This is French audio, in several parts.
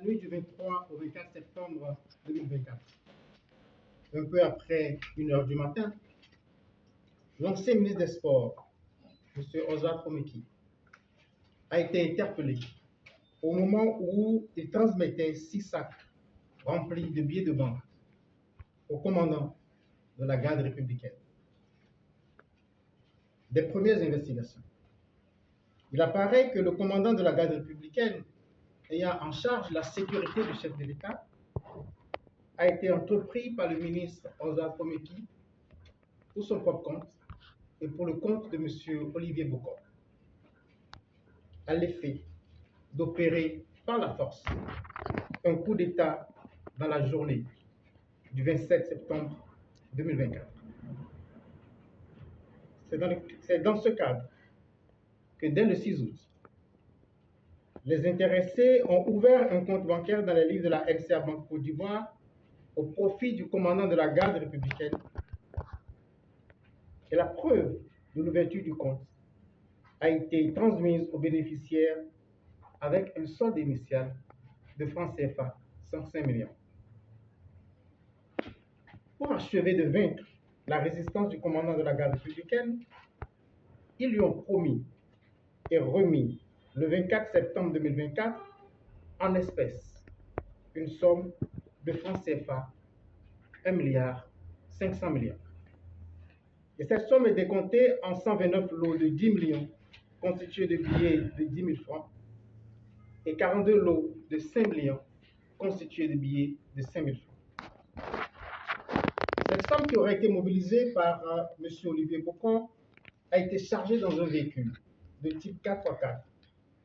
nuit du 23 au 24 septembre 2024, un peu après 1 h du matin, l'ancien ministre des Sports, M. Ozat Komeki, a été interpellé au moment où il transmettait 6 sacs remplis de billets de banque au commandant de la garde républicaine. Des premières investigations. Il apparaît que le commandant de la garde républicaine, ayant en charge la sécurité du chef de l'État, a été entrepris par le ministre Ozat Komeki pour son propre compte et pour le compte de M. Olivier Bokor, à l'effet d'opérer par la force un coup d'État dans la journée du 27 septembre 2024. C'est dans ce cadre que dès le 6 août, les intéressés ont ouvert un compte bancaire dans les livres de la MCA Banque Côte d'Ivoire au profit du commandant de la garde républicaine. Et la preuve de l'ouverture du compte a été transmise aux bénéficiaires avec un solde initial de francs CFA 105 millions. Pour achever de vaincre la résistance du commandant de la garde républicaine, ils lui ont promis et remis le 24 septembre 2024 en espèces une somme de francs CFA 1,5 milliard. Et cette somme est décomptée en 129 lots de 10 millions constitués de billets de 10 000 francs et 42 lots de 5 millions constitués de billets de 5 000 francs. Cette somme qui aurait été mobilisée par M. Olivier Bokor a été chargée dans un véhicule de type 4x4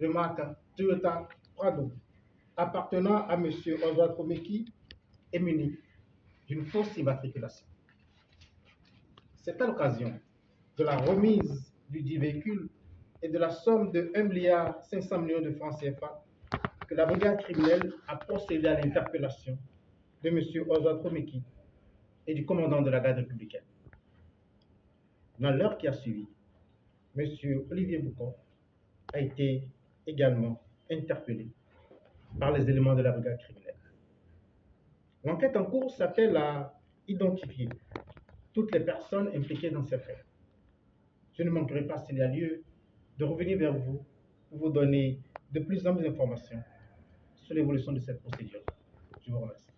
de marque Toyota Prado appartenant à M. Ozat Komeki et muni d'une fausse immatriculation. C'est à l'occasion de la remise du dit véhicule et de la somme de 1,5 milliard de francs CFA que la brigade criminelle a procédé à l'interpellation de M. Ozat Komeki et du commandant de la garde républicaine. Dans l'heure qui a suivi, M. Olivier Bokor a été également interpellé par les éléments de la brigade criminelle. L'enquête en cours s'appelle à identifier toutes les personnes impliquées dans ces faits. Je ne manquerai pas, s'il y a lieu, de revenir vers vous pour vous donner de plus amples informations sur l'évolution de cette procédure. Je vous remercie.